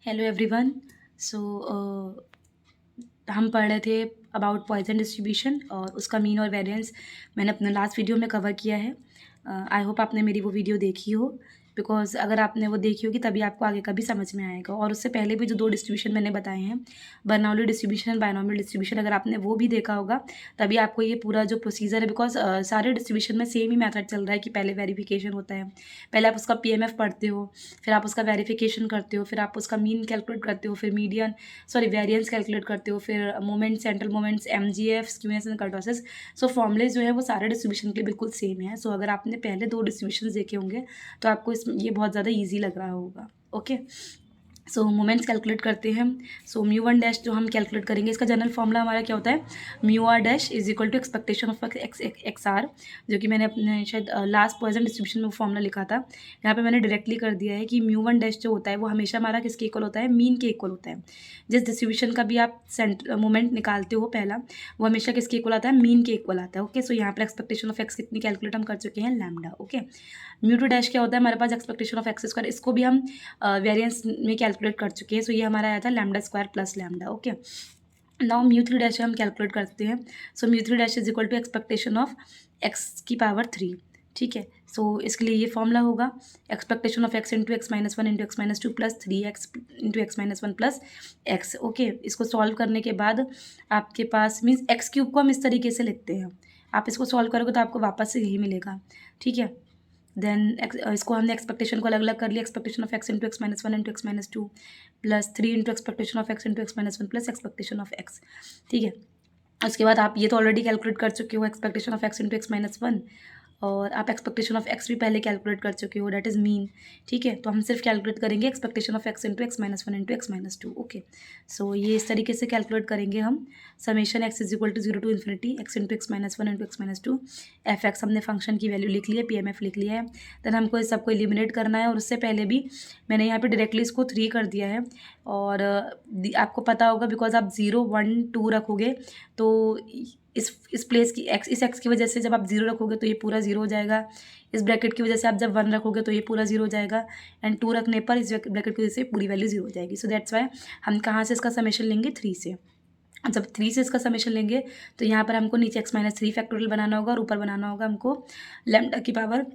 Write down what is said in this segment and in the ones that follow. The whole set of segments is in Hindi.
Hello everyone. सो हम पढ़ रहे थे अबाउट पॉइजन डिस्ट्रीब्यूशन और उसका मीन और वेरिएंस मैंने अपने लास्ट वीडियो में कवर किया है। आई होप आपने मेरी वो वीडियो देखी हो, बिकॉज अगर आपने वो देखी होगी तभी आपको आगे का भी समझ में आएगा। और उससे पहले भी जो दो डिस्ट्रीब्यूशन मैंने बताए हैं, Bernoulli distribution and binomial distribution, अगर आपने वो भी देखा होगा तभी आपको ये पूरा जो प्रोसीजर है, बिकॉज सारे डिस्ट्रीब्यूशन में सेम ही मेथड चल रहा है कि पहले वेरिफिकेशन होता है, पहले आप उसका पीएमएफ पढ़ते हो, फिर आप उसका वेरिफिकेशन करते हो, फिर आप उसका मीन कैलकुलेट करते हो, फिर मीडियन वेरिएंस कैलकुलेट करते हो, फिर moment, central moments, MGF, skewness and kurtosis. So formulas जो है वो सारे डिस्ट्रीब्यूशन के लिए बिल्कुल सेम है। सो अगर आपने पहले दो डिस्ट्रीब्यूशन देखे होंगे तो आपको इस ये बहुत ज़्यादा ईजी लग रहा होगा। ओके, सो मोमेंट्स कैलकुलेट करते हैं हम। सो म्यू वन डैश जो हम कैलकुलेट करेंगे, इसका जनरल फॉर्मूला हमारा क्या होता है, mu r dash is equal to expectation of x r, जो कि मैंने अपने शायद लास्ट पॉइजन डिस्ट्रीब्यूशन में फॉर्मूला लिखा था। यहाँ पे मैंने डायरेक्टली कर दिया है कि म्यू वन डैश जो होता है वो हमेशा हमारा किसके इक्वल होता है, मीन के इक्वल होता है। जिस डिस्ट्रीब्यूशन का भी आप मोमेंट निकालते हो पहला, वो हमेशा किसके इक्वल आता है, मीन के इक्वल आता है। ओके, सो यहाँ पर एक्सपेक्टेशन ऑफ एक्स कितनी कैलकुलेट हम कर चुके हैं, lambda. Okay, mu two dash क्या होता है हमारे पास, एक्सपेक्टेशन ऑफ एक्स स्क्वायर, इसको भी हम वेरिएंस में कैलकुलेट कर चुके हैं। सो ये हमारा आया था lambda square plus lambda. Okay, now mu three dash हम कैलकुलेट करते हैं। So mu three dash is equal to expectation of x की पावर 3। ठीक है, सो इसके लिए ये फॉर्मूला होगा, expectation of x into x minus one into x minus two plus 3x into x minus one plus x. Okay, इसको सॉल्व करने के बाद आपके पास मीन्स एक्स क्यूब को हम इस तरीके से लिखते हैं। आप इसको सॉल्व करोगे तो आपको वापस से यही मिलेगा। ठीक है, देन इसको हमने एक्सपेक्टेशन को अलग अलग कर लिया, expectation of x into x minus one into x minus two plus 3 into expectation of x into x minus one plus expectation of x. ठीक है, उसके बाद आप ये तो ऑलरेडी कैलकुलेट कर चुके हो, expectation of x into x minus one, और आप एक्सपेक्टेशन ऑफ एक्स भी पहले कैलकुलेट कर चुके हो, डेट इज़ मीन। ठीक है, तो हम सिर्फ कैलकुलेट करेंगे expectation of x into x minus one into x minus two. Okay, so ये इस तरीके से कैलकुलेट करेंगे हम। Summation x is equal to 0 to infinity X into x minus one into x minus two F x, हमने फंक्शन की वैल्यू लिख ली है, पी एम एफ लिख लिया है। देन हमको इस सबको एलिमिनेट करना है, और उससे पहले भी मैंने यहाँ पे डायरेक्टली इसको 3 कर दिया है। और आपको पता होगा बिकॉज आप 0 1 2 रखोगे तो इस प्लेस की एक्स, इस एक्स की वजह से जब आप 0 रखोगे तो ये पूरा 0 हो जाएगा। इस ब्रैकेट की वजह से आप जब 1 रखोगे तो ये पूरा 0 हो जाएगा, एंड 2 रखने पर इस ब्रैकेट की वजह से पूरी वैल्यू 0 हो जाएगी। सो दैट्स वाई हम कहाँ से इसका समेशन लेंगे, 3 से। जब 3 से इसका समेशन लेंगे तो यहाँ पर हमको नीचे x माइनस 3 फैक्टोरियल बनाना होगा, और ऊपर बनाना होगा हमको लैम्डा की पावर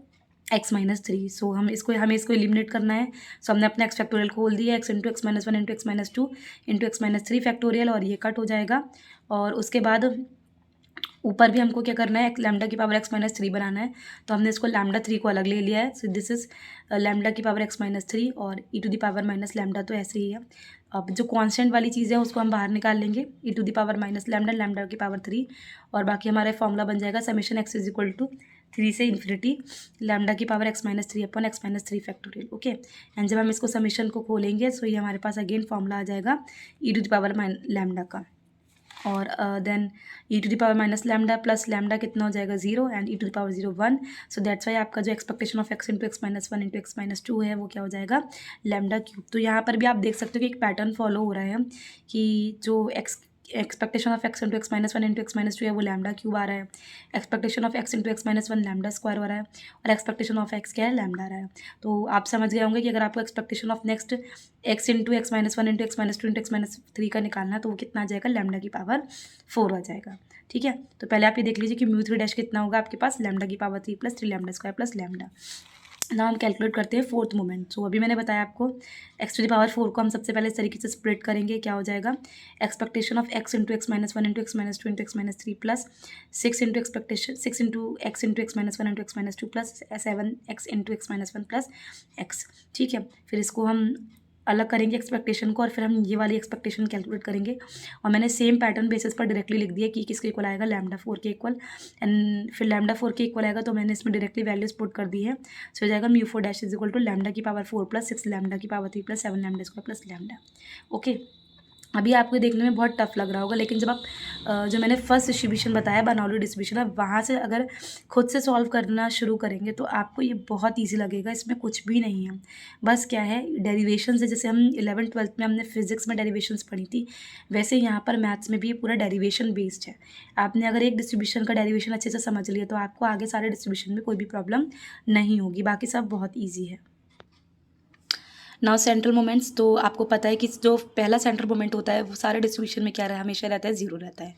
x माइनस 3। सो हमें इसको एलिमिनेट करना है। सो हमने अपना एक्स फैक्टोरियल खोल दिया, x into x minus one into x minus two into x minus 3 factorial, और ये कट हो जाएगा। और उसके बाद ऊपर भी हमको क्या करना है, लैम्डा की पावर एक्स माइनस 3 बनाना है। तो हमने इसको लैम्डा 3 को अलग ले लिया है। सो दिस इज लैम्डा की पावर एक्स माइनस 3 और E to the power minus lambda, तो ऐसे ही है। अब जो कांस्टेंट वाली चीज़ है उसको हम बाहर निकाल लेंगे, E to the power minus lambda, lambda की पावर 3, और बाकी हमारा फॉर्मूला बन जाएगा summation x is equal to 3 से इन्फिनिटी लैम्डा की power X minus 3 upon X minus 3 factorial. Okay, and जब हम इसको समेशन को खोलेंगे सो ये हमारे पास अगेन फॉर्मूला आ जाएगा ई टू द पावर लैम्डा का, और then e to the power minus lambda plus lambda कितना हो जाएगा, 0, and e to the power 0 1। So that's why आपका जो expectation of x into x minus one into x minus two है वो क्या हो जाएगा, लैम्डा क्यूब। तो यहाँ पर भी आप देख सकते हो कि एक पैटर्न फॉलो हो रहा है कि जो expectation of x into x minus one into x minus two है वो लैम्डा क्यूब आ रहा है, expectation of x into x minus one lambda square हो रहा है, और एक्सपेक्टेशन ऑफ एक्स क्या है, लैम्डा आ रहा है। तो आप समझ गए होंगे कि अगर आपको expectation of next x into x minus one into x minus two into x minus 3 का निकालना है तो वो कितना आ जाएगा, लैम्डा की पावर 4 आ जाएगा। ठीक है, तो पहले आप ये देख लीजिए कि म्यू थ्री डैश कितना होगा आपके पास, लैम्डा की power 3 plus 3 lambda square plus lambda. ना हम कैलकुलेट करते हैं फोर्थ मोमेंट। सो अभी मैंने बताया आपको एक्स टू द पावर 4 को हम सबसे पहले इस तरीके से स्प्लिट करेंगे, क्या हो जाएगा, expectation of x into x minus one into x minus two into x minus 3 plus 6 into expectation 6 into x minus one into x minus two plus 7 x into x minus one plus x. ठीक है, फिर इसको हम अलग करेंगे एक्सपेक्टेशन को, और फिर हम ये वाली एक्सपेक्टेशन कैलकुलेट करेंगे। और मैंने सेम पैटर्न बेसिस पर डायरेक्टली लिख दिया कि किसके इक्वल आएगा, लैम्डा 4 के इक्वल, एंड फिर लैम्डा 4 के इक्वल आएगा तो मैंने इसमें डायरेक्टली वैल्यूज पुट कर दी है। सो हो जाएगा mu 4 dash is equal to lambda की पावर 4 प्लस 6 लैम्डा की power 3 plus 7 lambda square plus lambda. Okay, अभी आपको देखने में बहुत टफ लग रहा होगा, लेकिन जब आप जो मैंने फर्स्ट डिस्ट्रीब्यूशन बताया बर्नौली डिस्ट्रीब्यूशन है, वहाँ से अगर खुद से सॉल्व करना शुरू करेंगे तो आपको ये बहुत इजी लगेगा। इसमें कुछ भी नहीं है, बस क्या है, डेरिवेशन है। जैसे हम 11th 12th में हमने फिजिक्स में डेरिवेशंस पढ़ी थी, वैसे यहाँ पर मैथ्स में भी ये पूरा डेरिवेशन बेस्ड है। आपने अगर एक डिस्ट्रीब्यूशन का डेरिवेशन अच्छे से समझ लिया तो आपको आगे सारे डिस्ट्रीब्यूशन में कोई भी प्रॉब्लम नहीं होगी, बाकी सब बहुत ईजी है। नाउ सेंट्रल मोमेंट्स, तो आपको पता है कि जो पहला सेंट्रल मोमेंट होता है वो सारे डिस्ट्रीब्यूशन में क्या रहा हमेशा रहता है, जीरो रहता है।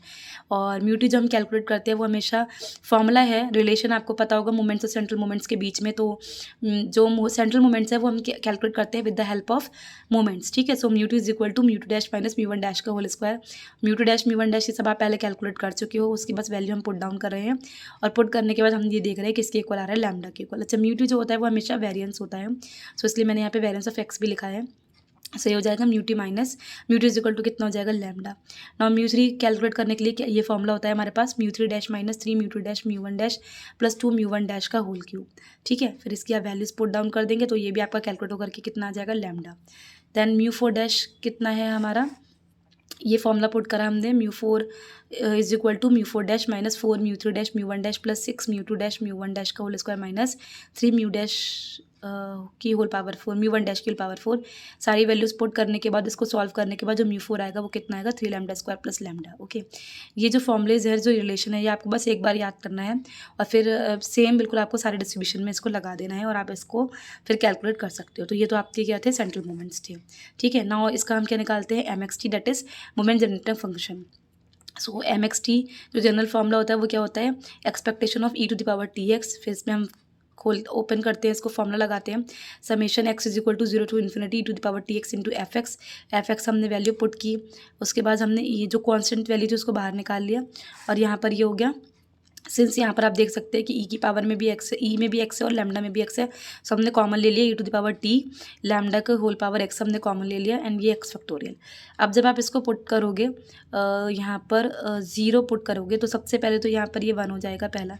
और म्यू टी जो हम कैलकुलेट करते हैं वो हमेशा फॉर्मूला है, रिलेशन आपको पता होगा मोमेंट्स और सेंट्रल मोमेंट्स के बीच में। तो जो सेंट्रल मोमेंट्स है वो हम कैलकुलेट करते हैं with the help of moments, ठीक है। So mu T is equal to mu two dash minus mu one dash का whole square. Mu two dash mu one dash ये सब आप पहले कैलकुलेट कर चुके हो, उसकी बस वैल्यू हम पुट डाउन कर रहे हैं। और पुट करने के बाद हम ये देख रहे हैं कि इसके इक्वल आ रहा है लैम्डा के इक्वल। अच्छा, म्यू टी जो होता है वो हमेशा वेरिएंस होता है, सो इसलिए मैंने यहाँ पे वेरिएंस ऑफ एक्स भी लिखा है। सो ये हो जाएगा mu T minus mu T is equal to कितना हो जाएगा, lambda. Now mu three calculate करने के लिए क्या ये फॉर्मूला होता है हमारे पास, mu three dash minus three mu two dash mu one dash plus two mu one dash का होल क्यूब, ठीक है। फिर इसकी आप वैल्यूज पुट डाउन कर देंगे तो ये भी आपका कैलकुलेट होकर के कितना आ जाएगा, lambda. Then mu four dash कितना है हमारा, ये फॉर्मूला पुट करा हमने, mu four is equal to mu four dash minus four mu three dash mu one dash plus six mu two dash mu one dash का whole square minus three mu dash की whole power four mu one dash की होल पावर फोर। सारी वैल्यूज पुट करने के बाद इसको सॉल्व करने के बाद जो म्यू फोर आएगा वो कितना आएगा, three lambda square plus lambda, okay. ये जो फॉर्मूलेज है, जो रिलेशन है, ये आपको बस एक बार याद करना है और फिर सेम बिल्कुल आपको सारे डिस्ट्रीब्यूशन में इसको लगा देना है और आप इसको फिर कैलकुलेट कर सकते हो। तो ये तो आपके क्या थे, सेंट्रल मोमेंट्स थे, ठीक है। नाउ इसका हम क्या निकालते हैं, m x t, that is moment generating function. So m x t जो जनरल फॉर्मूला होता है वो क्या होता है, expectation of e to the power t x. फिर इसमें हम खोल ओपन करते हैं, इसको फॉर्मूला लगाते हैं, summation x is equal to zero to infinity to the power t x into f x. F x हमने वैल्यू पुट की, उसके बाद हमने ये जो कॉन्स्टेंट वैल्यू थी उसको बाहर निकाल लिया और यहाँ पर ये हो गया। सिंस यहाँ पर आप देख सकते हैं कि ई की पावर में भी एक्स है, ई में भी एक्स है और लैम्डा में भी एक्स है, सो हमने कॉमन ले लिया E to the power T, lambda का होल पावर एक्स हमने कॉमन ले लिया एंड ये एक्स फैक्टोरियल। अब जब आप इसको पुट करोगे यहाँ पर ज़ीरो पुट करोगे तो सबसे पहले तो यहाँ पर ये वन हो जाएगा पहला।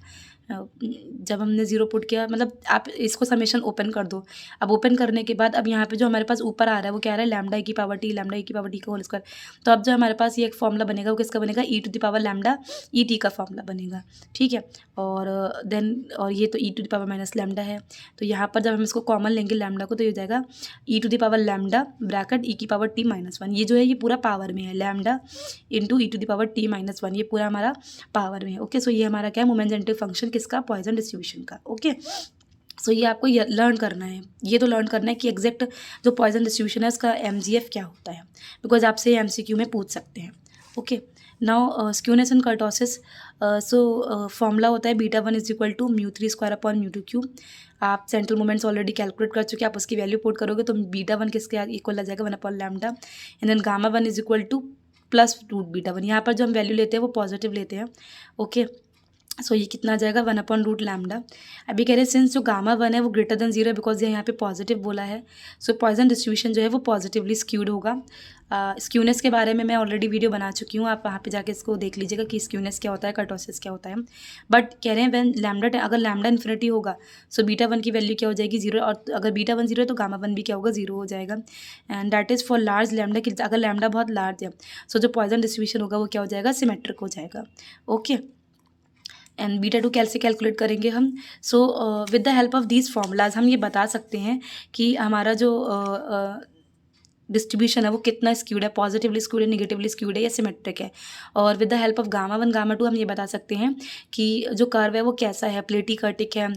जब हमने ज़ीरो पुट किया, मतलब आप इसको समेशन ओपन कर दो। अब ओपन करने के बाद अब यहाँ पे जो हमारे पास ऊपर आ रहा है वो क्या आ रहा है, लैम्डा ई की पावर टी, लैम्डा ई की पावर टी का होल स्क्वायर। तो अब जो हमारे पास ये एक फॉर्मूला बनेगा वो किसका बनेगा, E to the power lambda E T का फॉर्मूला बनेगा, ठीक है। और देन और ये तो E to the power minus lambda है, तो यहाँ पर जब हम इसको कॉमन लेंगे लैम्डा को तो ये हो जाएगा ई to the power lambda bracket E की पावर टी माइनस वन। ये जो है ये पूरा पावर में है, lambda into e to the power t minus one, ये पूरा हमारा पावर में है, ओके। सो ये हमारा क्या है, मोमेंट जनरेटिव फंक्शन किसका, पॉइसन डिस्ट्रीब्यूशन का, ओके। सो ये आपको लर्न करना है, ये तो लर्न करना है कि एग्जैक्ट जो पॉइसन डिस्ट्रीब्यूशन है उसका एमजीएफ क्या होता है, बिकॉज आपसे एमसीक्यू में पूछ सकते हैं, okay. Now skewness and kurtosis, so formula होता है beta one is equal to mu three square upon mu two cube. आप सेंट्रल मोमेंट्स ऑलरेडी कैलकुलेट कर चुके हैं, आप उसकी वैल्यू पुट करोगे तो बीटा वन किसके इक्वल आ जाएगा, one upon lambda, and then gamma one is equal to plus root beta one. यहाँ पर जो हम वैल्यू लेते हैं वो पॉजिटिव लेते हैं, ओके। सो ये कितना आ जाएगा, वन अपॉन रूट लैम्डा। अभी कह रहे हैं सिंस जो गामा वन है वो ग्रेटर देन जीरो है, बिकॉज ये यहाँ पे पॉजिटिव बोला है, सो पॉइसन डिस्ट्रीब्यूशन जो है वो पॉजिटिवली स्क्यूड होगा। स्क्यूनेस के बारे में मैं ऑलरेडी वीडियो बना चुकी हूँ, आप वहाँ पे जाके इसको देख लीजिएगा कि स्क्यूनेस क्या होता है, कर्टोसिस क्या होता है। बट कह रहे हैं व्हेन लैम्डा, अगर लैम्डा इन्फिनिटी होगा सो बीटा वन की वैल्यू क्या हो जाएगी, जीरो, और अगर बीटा वन जीरो है तो गामा वन भी क्या होगा, जीरो हो जाएगा। And that is for large lambda, कि अगर लैम्डा बहुत लार्ज है सो जो पॉइसन डिस्ट्रीब्यूशन होगा वो क्या हो जाएगा, सिमेट्रिक हो जाएगा, ओके। एंड बीटा टू कैसे कैलकुलेट करेंगे हम, so with the help of these formulas हम ये बता सकते हैं कि हमारा जो डिस्ट्रीब्यूशन है वो कितना स्क्यूड है, पॉजिटिवली स्क्यूड है, नेगेटिवली स्क्यूड है या सिमेट्रिक है। और with the help of gamma one gamma two हम ये बता सकते हैं कि जो कर्व है वो कैसा है, प्लेटिकर्टिक है,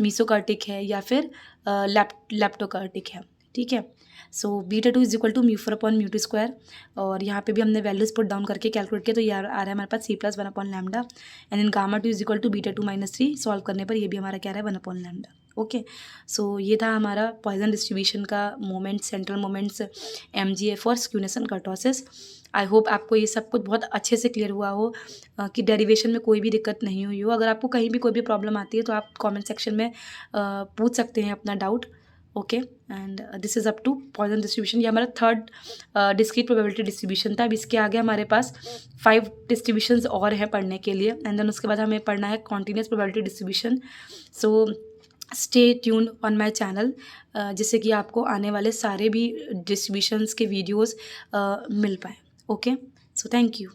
मीसोकर्टिक है या फिर लेप्टोकर्टिक है, ठीक है। So beta two is equal to mu four upon mu two square, और यहाँ पे भी हमने वैल्यूज पुट डाउन करके कैलकुलेट किया तो ये आ रहा है हमारे पास C plus one upon lambda, and in gamma two is equal to beta two minus three, solve करने पर ये भी हमारा क्या रहा है, one upon lambda, okay. So ये था हमारा पॉइसन डिस्ट्रीब्यूशन का मोमेंट्स, सेंट्रल मोमेंट्स, एमजीएफ और skewness and kurtosis. I hope आपको ये सब कुछ बहुत अच्छे से क्लियर हुआ हो, कि डेरिवेशन में कोई भी दिक्कत नहीं हुई हो। अगर आपको कहीं भी कोई भी प्रॉब्लम आती है तो आप कमेंट सेक्शन में पूछ सकते हैं अपना doubt, okay. And this is up to Poisson distribution. ये हमारा थर्ड डिस्क्रीट प्रोबेबिलिटी डिस्ट्रीब्यूशन था। अब इसके आगे हमारे पास 5 डिस्ट्रीब्यूशंस और हैं पढ़ने के लिए, एंड देन उसके बाद हमें पढ़ना है continuous probability distribution. So stay tuned on my channel, जिससे कि आपको आने वाले सारे भी डिस्ट्रीब्यूशंस के वीडियोज़ मिल पाए, ओके। So thank you.